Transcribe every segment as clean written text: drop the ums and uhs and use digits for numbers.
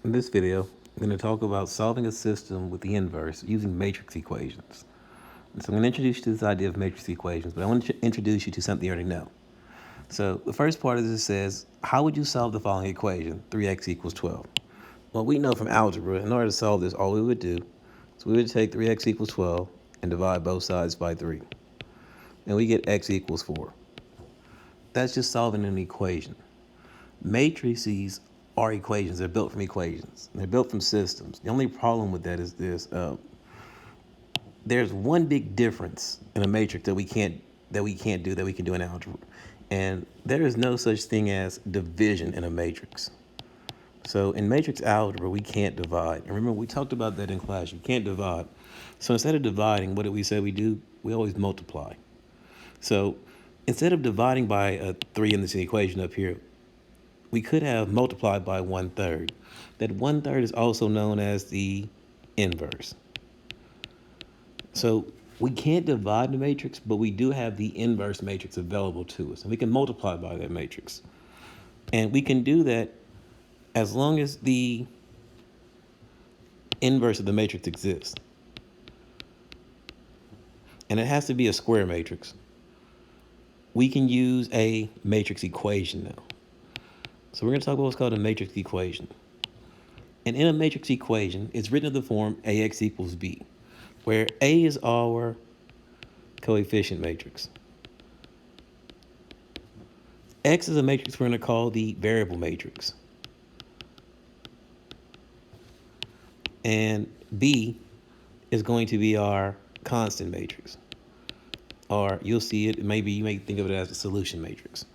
In this video, I'm going to talk about solving a system with the inverse using matrix equations. And so I'm going to introduce you to this idea of matrix equations, but I want to introduce you to something you already know. So the first part of this says, how would you solve the following equation, 3x equals 12? Well, we know from algebra, in order to solve this, all we would do is we would take 3x equals 12 and divide both sides by 3. And we get x equals 4. That's just solving an equation. Matrices are equations. They're built from equations. They're built from systems. The only problem with that is this. There's one big difference in a matrix that we can't do that we can do in algebra. And there is no such thing as division in a matrix. So in matrix algebra, we can't divide. And remember, we talked about that in class. You can't divide. So instead of dividing, what did we say we do? We always multiply. So instead of dividing by a 3 in this equation up here, we could have multiplied by 1/3. That 1/3 is also known as the inverse. So we can't divide the matrix, but we do have the inverse matrix available to us. And we can multiply by that matrix. And we can do that as long as the inverse of the matrix exists. And it has to be a square matrix. We can use a matrix equation now. So we're going to talk about what's called a matrix equation. And in a matrix equation, it's written in the form AX equals B, where A is our coefficient matrix. X is a matrix we're going to call the variable matrix. And B is going to be our constant matrix. Or you'll see it, maybe you may think of it as a solution matrix.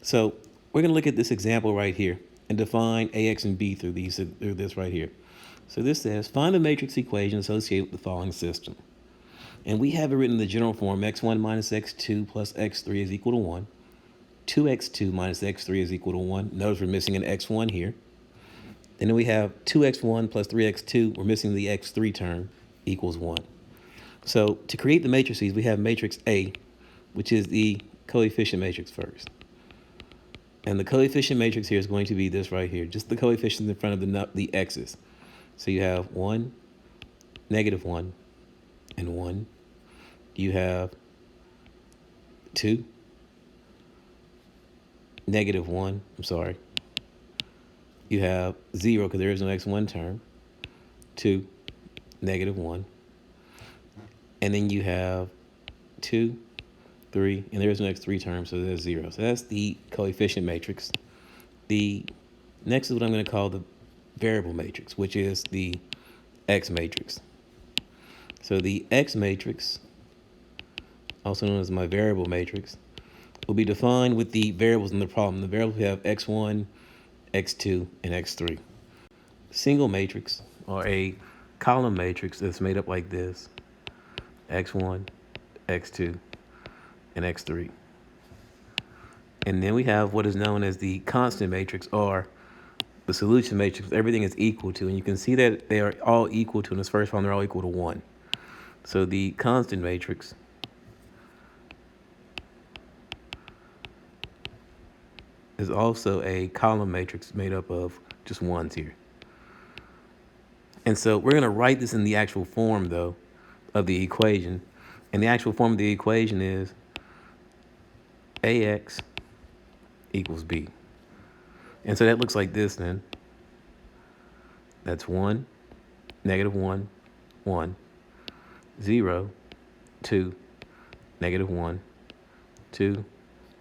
So we're going to look at this example right here and define AX and B through this right here. So this says, find the matrix equation associated with the following system. And we have it written in the general form, x1 minus x2 plus x3 is equal to 1. 2x2 minus x3 is equal to 1. Notice we're missing an x1 here. And then we have 2x1 plus 3x2, we're missing the x3 term, equals 1. So to create the matrices, we have matrix A, which is the coefficient matrix first. And the coefficient matrix here is going to be this right here, just the coefficients in front of the x's. So you have 1, -1, and 1. You have 2, -1, I'm sorry. You have 0, because there is no x1 term. 2, -1. And then you have 2, 3, and there is no x3 term, so there's 0. So that's the coefficient matrix. The next is what I'm going to call the variable matrix, which is the x matrix. So the x matrix, also known as my variable matrix, will be defined with the variables in the problem. The variables we have x1, x2, and x3. Single matrix, or a column matrix that's made up like this: x1, x2, and x3. And then we have what is known as the constant matrix, or the solution matrix. Everything is equal to, and you can see that they are all equal to, in this first form, they're all equal to 1. So the constant matrix is also a column matrix made up of just ones here. And so we're going to write this in the actual form, though, of the equation. And the actual form of the equation is AX equals B. And so that looks like this then. That's 1, -1, 1, 0, 2, -1, 2,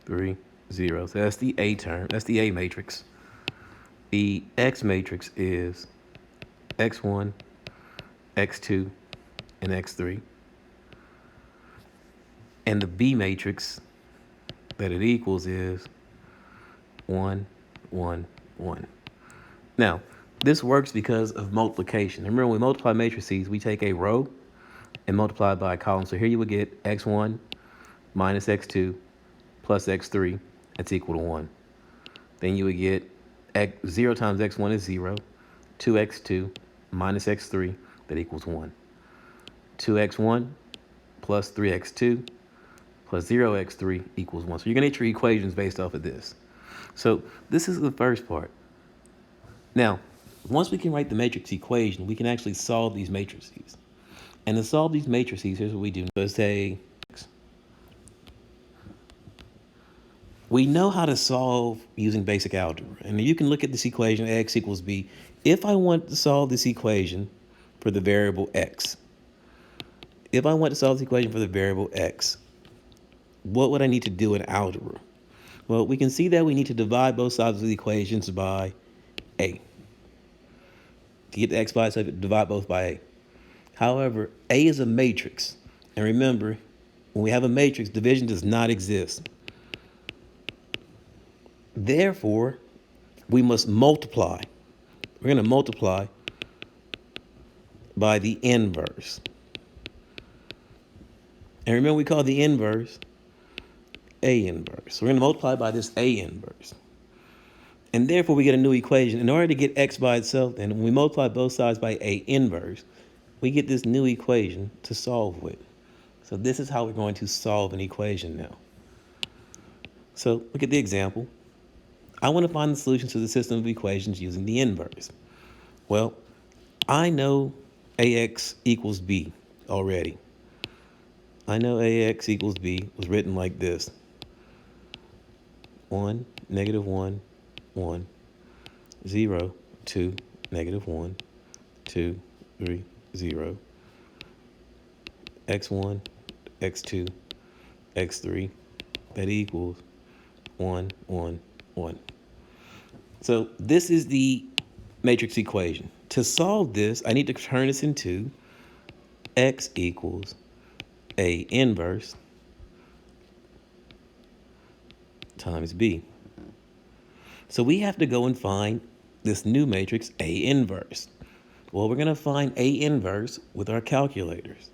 3, 0. So that's the A term. That's the A matrix. The X matrix is x1, x2, and x3. And the B matrix that it equals is 1, 1, 1. Now, this works because of multiplication. Remember, when we multiply matrices, we take a row and multiply it by a column. So here you would get x1 minus x2 plus x3. That's equal to 1. Then you would get 0 times x1 is 0. 2x2 minus x3, that equals 1. 2x1 plus 3x2 plus 0x3 equals 1. So you're going to get your equations based off of this. So this is the first part. Now, Once we can write the matrix equation, we can actually solve these matrices. And to solve these matrices, here's what we do. So say, we know how to solve using basic algebra. And you can look at this equation, x equals b. If I want to solve this equation for the variable x, what would I need to do in algebra? Well, we can see that we need to divide both sides of the equations by a. To get the x by itself, divide both by a. However, a is a matrix. And remember, when we have a matrix, division does not exist. Therefore, we must multiply. We're going to multiply by the inverse. And remember, we call the inverse A inverse. So we're going to multiply by this A inverse. And therefore, we get a new equation. In order to get x by itself, then when we multiply both sides by A inverse, we get this new equation to solve with. So this is how we're going to solve an equation now. So look at the example. I want to find the solution to the system of equations using the inverse. Well, I know ax equals b already. I know ax equals b was written like this. 1, -1, 1, 0, 2, -1, 2, 3, 0, x1, x2, x3, that equals 1, 1, 1. So this is the matrix equation. To solve this, I need to turn this into x equals A inverse times B. So we have to go and find this new matrix A inverse. Well, we're going to find A inverse with our calculators.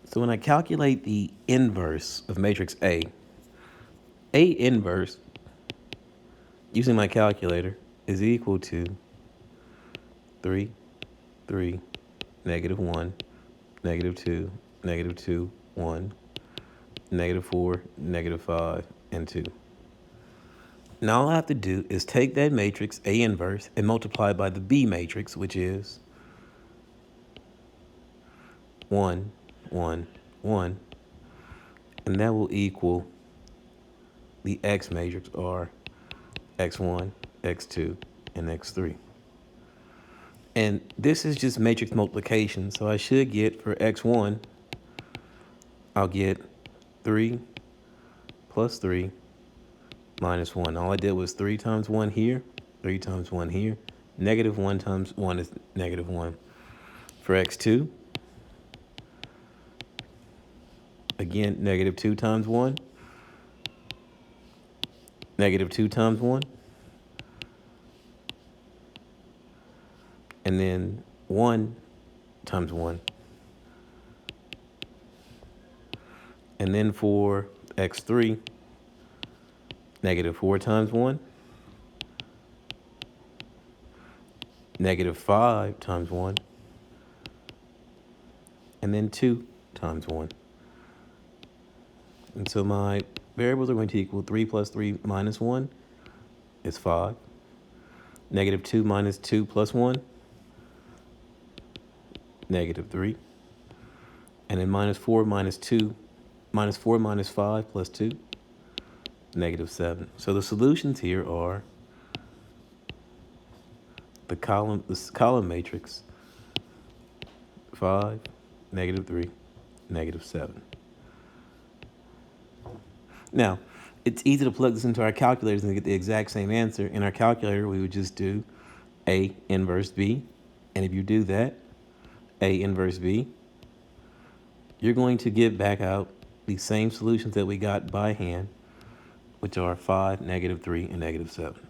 So when I calculate the inverse of matrix A inverse, using my calculator, is equal to 3, 3, -1, -2, -2, 1, -4, -5, and 2. Now all I have to do is take that matrix, A inverse, and multiply by the B matrix, which is 1, 1, 1. And that will equal the X matrix, or X1, X2, and X3. And this is just matrix multiplication, so I should get for X1, I'll get 3 plus 3 minus 1. All I did was 3 times 1 here, 3 times 1 here. -1 times 1 is -1. For X2, again, -2 times 1, -2 times 1, and then 1 times 1. And then for X3, -4 times 1, -5 times 1, and then 2 times 1. And so my variables are going to equal 3 plus 3 minus 1 is 5. -2 minus 2 plus 1, -3. And then -4 minus 2, -4 minus 5 plus 2, -7. So the solutions here are the column matrix 5, -3, -7. Now, it's easy to plug this into our calculators and get the exact same answer. In our calculator, we would just do A inverse B. And if you do that, A inverse B, you're going to get back out the same solutions that we got by hand, which are 5, -3, and -7.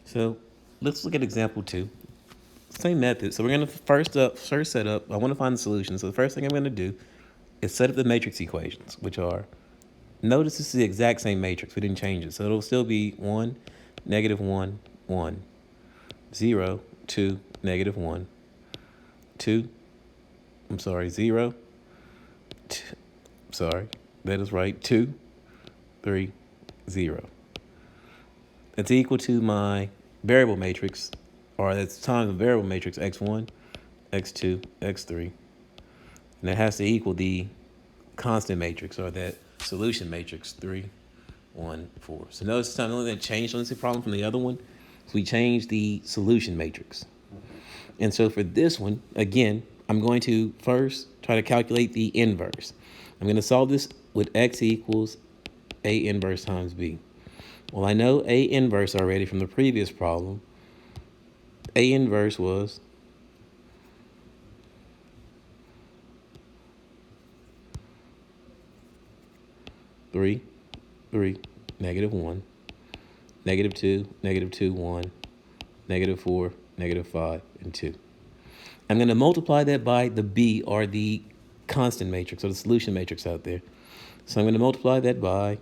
So let's look at example 2. Same method. So we're going to first set up, I want to find the solution. So the first thing I'm going to do is set up the matrix equations, which are, notice this is the exact same matrix. We didn't change it. So it'll still be 1, -1, 1, 0, 2, -1, 2, 0, that is right, 2, 3, 0. It's equal to my variable matrix, or that's times the variable matrix x1, x2, x3. And it has to equal the constant matrix, or that solution matrix, 3, 1, 4. So notice this time the only thing that changed on this problem from the other one is we changed the solution matrix. And so for this one, again, I'm going to first try to calculate the inverse. I'm going to solve this with x equals a inverse times b. Well, I know a inverse already from the previous problem. A inverse was 3, 3, -1, -2, -2, 1, -4, -5, and 2. I'm going to multiply that by the b, or the constant matrix, or the solution matrix out there. So I'm going to multiply that by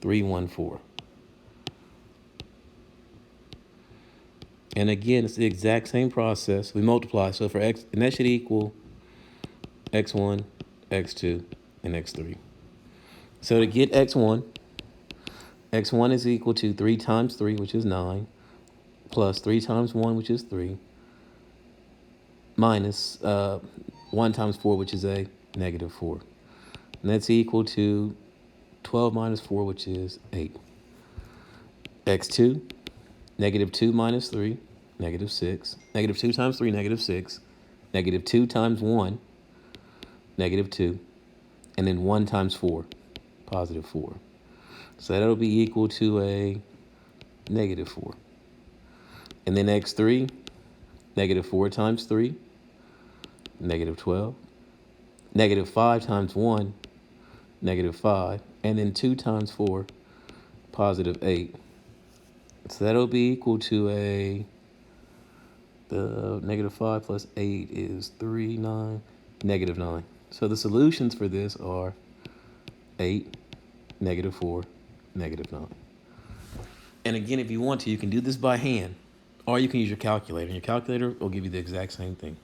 3, 1, 4. And again, it's the exact same process. We multiply. So for x, and that should equal x1, x2, and x3. So to get x1 is equal to 3 times 3, which is 9, plus 3 times 1, which is 3, minus 1 times 4, which is a -4. And that's equal to 12 minus 4, which is 8. x2, -2 minus 3, -6. -2 times 3, -6. -2 times 1, -2. And then 1 times 4, +4. So that'll be equal to a -4. And then x3, -4 times 3, -12. -5 times 1, -5. And then 2 times 4, +8. So that'll be equal to the -5 plus 8 is 3, 9, -9. So the solutions for this are 8, -4, -9. And again, if you want to, you can do this by hand, or you can use your calculator. And your calculator will give you the exact same thing.